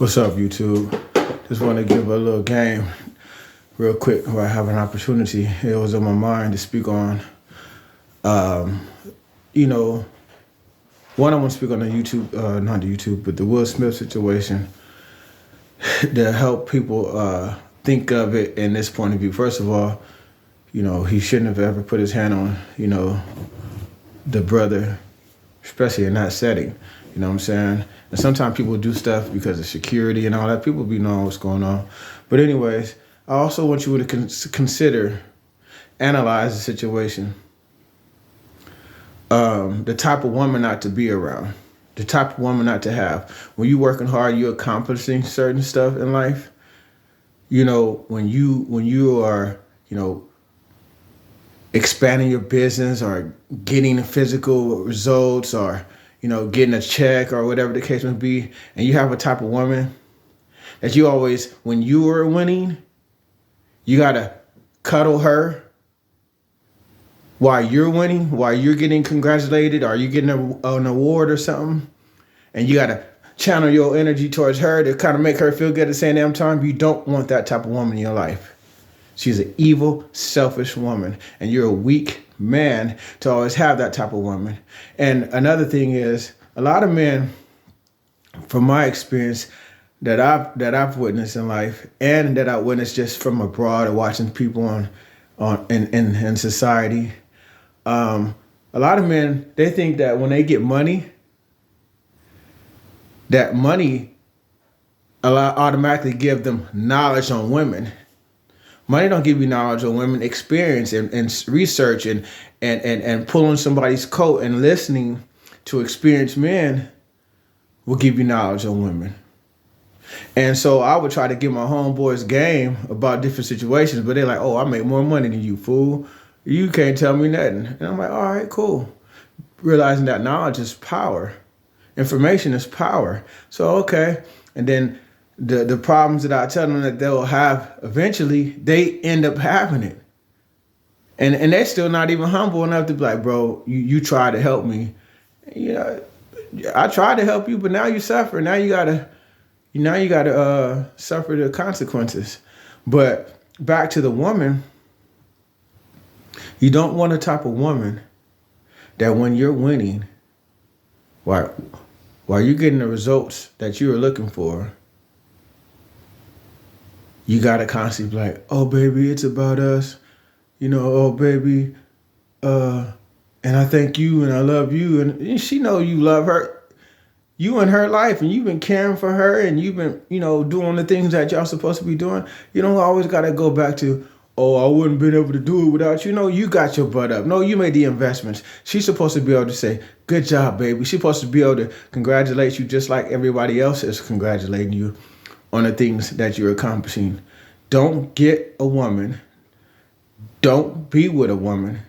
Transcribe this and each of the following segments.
What's up, YouTube? Just want to give a little game real quick where I have an opportunity. It was on my mind to speak on, you know, one, I want to speak on the YouTube, not the YouTube, but the Will Smith situation to help people think of it in this point of view. First of all, you know, he shouldn't have ever put his hand on, you know, the brother, especially in that setting. You know what I'm saying? And sometimes people do stuff because of security and all that. People be knowing what's going on. But anyways, I also want you to consider, analyze the situation. The type of woman not to be around. The type of woman not to have. When you're working hard, you're accomplishing certain stuff in life. You know, when you are, you know, expanding your business or getting physical results or, you know, getting a check or whatever the case may be, and you have a type of woman that you always, when you are winning, you gotta cuddle her while you're winning, while you're getting congratulated or you're getting an award or something, and you gotta channel your energy towards her to kind of make her feel good at the same damn time. You don't want that type of woman in your life. She's an evil, selfish woman, and you're a weak man to always have that type of woman. And another thing is, a lot of men, from my experience that I've witnessed in life, and that I witnessed just from abroad or watching people in society, a lot of men, they think that when they get money, that money automatically give them knowledge on women. Money don't give you knowledge on women. Experience and research and pulling somebody's coat and listening to experienced men will give you knowledge on women. And so I would try to give my homeboys game about different situations, but they're like, oh, I make more money than you, fool. You can't tell me nothing. And I'm like, all right, cool. Realizing that knowledge is power. Information is power. So, okay. And then the problems that I tell them that they'll have eventually, they end up having it. And they're still not even humble enough to be like, bro, you tried to help me. You know, I tried to help you, but now you suffer. Now you gotta suffer the consequences. But back to the woman, you don't want a type of woman that when you're winning, while you're getting the results that you are looking for, you gotta constantly be like, oh baby, it's about us. You know, oh baby, and I thank you and I love you. And she know you love her. You in her life, and you've been caring for her, and you've been, you know, doing the things that y'all supposed to be doing. You don't always gotta go back to, oh, I wouldn't been able to do it without you. No, you got your butt up. No, you made the investments. She's supposed to be able to say, good job, baby. She's supposed to be able to congratulate you just like everybody else is congratulating you on the things that you're accomplishing. Don't get a woman, don't be with a woman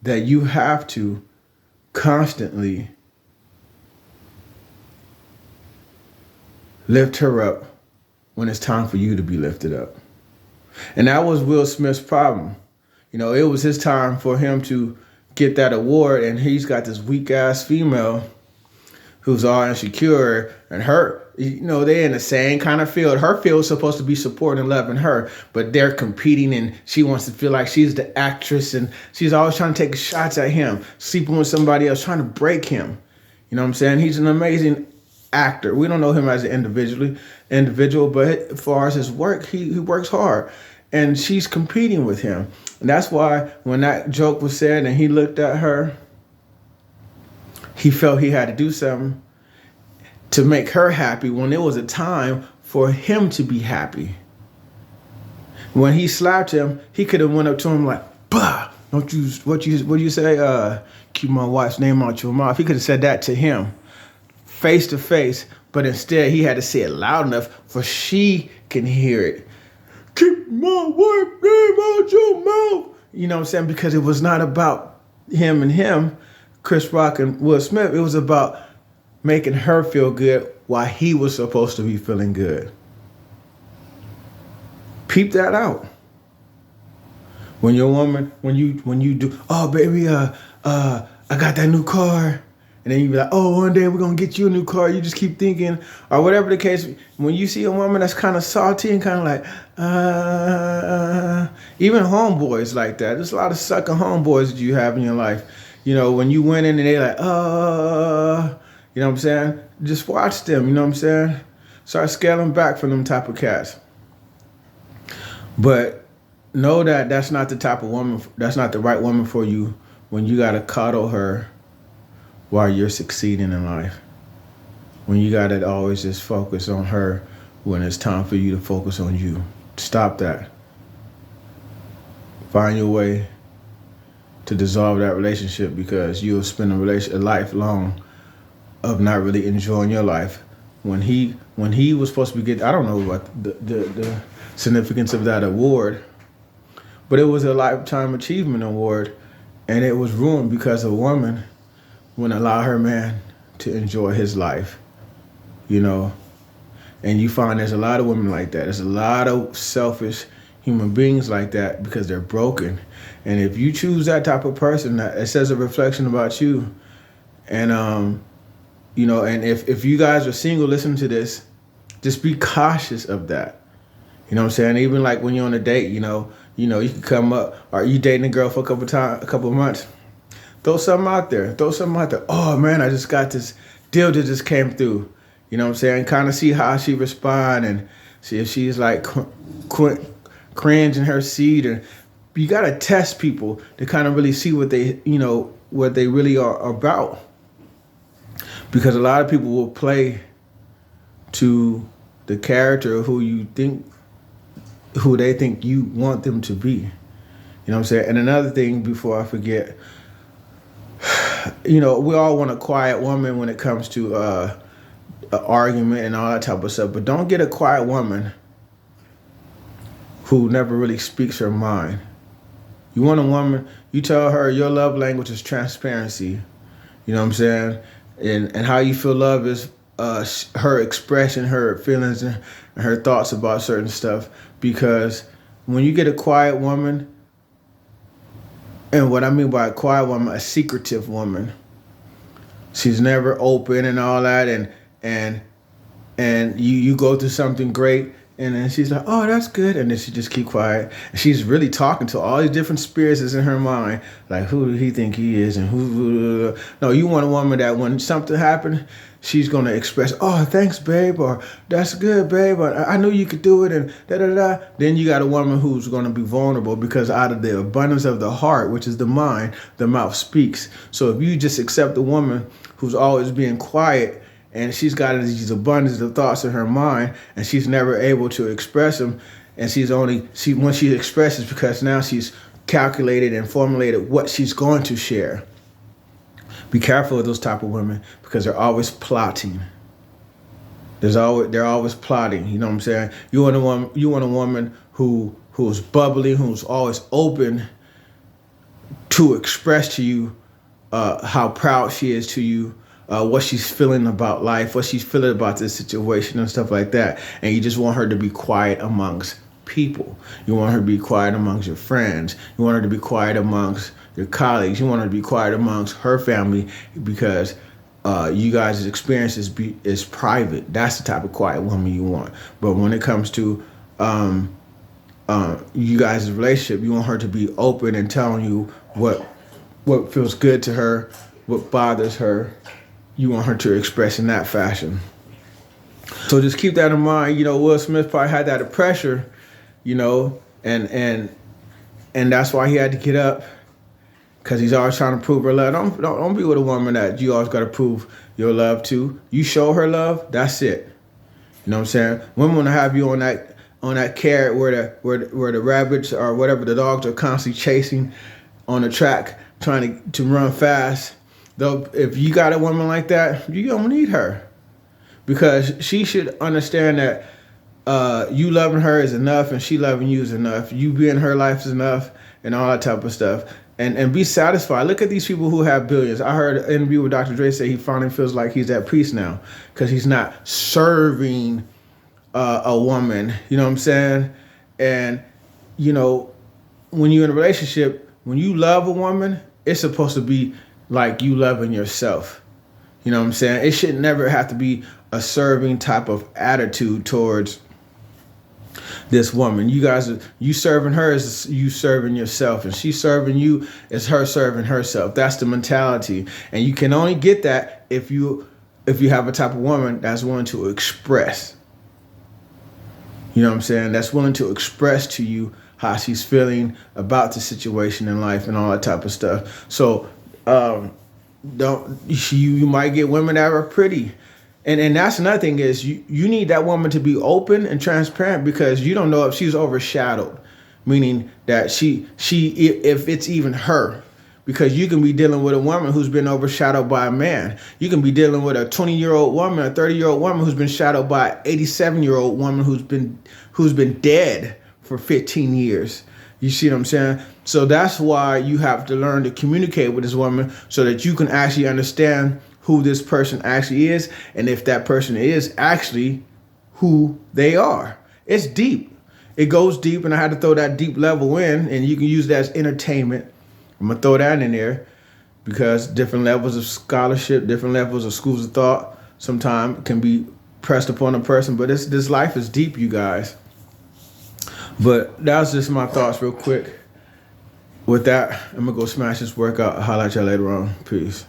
that you have to constantly lift her up when it's time for you to be lifted up. And that was Will Smith's problem. You know, it was his time for him to get that award, and he's got this weak ass female who's all insecure, and her, you know, they're in the same kind of field. Her field is supposed to be supporting and loving her, but they're competing, and she wants to feel like she's the actress, and she's always trying to take shots at him, sleeping with somebody else, trying to break him. You know what I'm saying? He's an amazing actor. We don't know him as an individual, but as far as his work, he works hard, and she's competing with him. And that's why when that joke was said and he looked at her, he felt he had to do something to make her happy when it was a time for him to be happy. When he slapped him, he could have went up to him like, bah, what you say? Keep my wife's name out your mouth. He could have said that to him face to face, but instead he had to say it loud enough for she can hear it. Keep my wife's name out your mouth. You know what I'm saying? Because it was not about him, Chris Rock and Will Smith. It was about making her feel good while he was supposed to be feeling good. Peep that out. When your woman, when you do, oh baby, I got that new car. And then you be like, oh, one day we're going to get you a new car. You just keep thinking, or whatever the case. When you see a woman that's kind of salty and kind of like, even homeboys like that. There's a lot of sucker homeboys that you have in your life. You know, when you went in and they're like, you know what I'm saying? Just watch them, you know what I'm saying? Start scaling back from them type of cats. But know that that's not the type of woman, that's not the right woman for you when you got to coddle her while you're succeeding in life. When you got to always just focus on her when it's time for you to focus on you. Stop that. Find your way to dissolve that relationship, because you'll spend a lifelong of not really enjoying your life. When he was supposed to be getting, I don't know what the significance of that award, but it was a lifetime achievement award, and it was ruined because a woman wouldn't allow her man to enjoy his life, you know. And you find there's a lot of women like that. There's a lot of selfish human beings like that because they're broken. And if you choose that type of person, that it says a reflection about you. And you know, and if you guys are single, listen to this, just be cautious of that. You know what I'm saying? Even like when you're on a date, you know, you can come up, or you dating a girl for a couple of months. Throw something out there. Oh man, I just got this deal that just came through. You know what I'm saying? Kind of see how she respond and see if she's like cringe in her seat. Or you gotta test people to kind of really see what they, you know, what they really are about. Because a lot of people will play to the character of who they think you want them to be. You know what I'm saying? And another thing before I forget, you know, we all want a quiet woman when it comes to an argument and all that type of stuff, but don't get a quiet woman who never really speaks her mind. You want a woman, you tell her your love language is transparency. You know what I'm saying? And how you feel love is her expression, her feelings, and her thoughts about certain stuff. Because when you get a quiet woman, and what I mean by a quiet woman, a secretive woman, she's never open and all that, and you go through something great, and then she's like, oh, that's good, and then she just keep quiet. And she's really talking to all these different spirits that's in her mind, like, who do he think he is, and who. No, you want a woman that when something happened, she's gonna express, oh, thanks, babe, or that's good, babe, or I knew you could do it, and da-da-da. Then you got a woman who's gonna be vulnerable, because out of the abundance of the heart, which is the mind, the mouth speaks. So if you just accept a woman who's always being quiet, and she's got these abundance of thoughts in her mind, and she's never able to express them, and when she expresses, because now she's calculated and formulated what she's going to share. Be careful of those type of women, because they're always plotting. They're always plotting. You know what I'm saying? You want a woman who's bubbly, who's always open to express to you how proud she is to you, what she's feeling about life, what she's feeling about this situation and stuff like that. And you just want her to be quiet amongst people. You want her to be quiet amongst your friends. You want her to be quiet amongst your colleagues. You want her to be quiet amongst her family, because you guys' experience is private. That's the type of quiet woman you want. But when it comes to you guys' relationship, you want her to be open and telling you what feels good to her, what bothers her. You want her to express in that fashion. So just keep that in mind. You know, Will Smith probably had that pressure, you know, and that's why he had to get up, because he's always trying to prove her love. Don't be with a woman that you always got to prove your love to. You show her love, that's it. You know what I'm saying? Women want to have you on that carrot where the rabbits or whatever the dogs are constantly chasing on the track, trying to run fast. Though, if you got a woman like that, you don't need her, because she should understand that you loving her is enough, and she loving you is enough. You being in her life is enough, and all that type of stuff. And be satisfied. Look at these people who have billions. I heard an interview with Dr. Dre say he finally feels like he's at peace now, because he's not serving a woman. You know what I'm saying? And you know, when you're in a relationship, when you love a woman, it's supposed to be like you loving yourself. You know what I'm saying? It should never have to be a serving type of attitude towards this woman. You serving her is you serving yourself, and she serving you is her serving herself. That's the mentality, and you can only get that if you have a type of woman that's willing to express. You know what I'm saying? That's willing to express to you how she's feeling about the situation in life and all that type of stuff. So you might get women that are pretty. And that's another thing is you need that woman to be open and transparent, because you don't know if she's overshadowed, meaning that if it's even her, because you can be dealing with a woman who's been overshadowed by a man. You can be dealing with a 20-year-old woman, a 30-year-old woman who's been shadowed by an 87-year-old woman who's been dead for 15 years. You see what I'm saying? So that's why you have to learn to communicate with this woman so that you can actually understand who this person actually is, and if that person is actually who they are. It's deep. It goes deep, and I had to throw that deep level in, and you can use that as entertainment. I'm going to throw that in there because different levels of scholarship, different levels of schools of thought sometimes can be pressed upon a person, but this life is deep, you guys. But that was just my thoughts real quick. With that, I'm going to go smash this workout. I'll holler at y'all later on. Peace.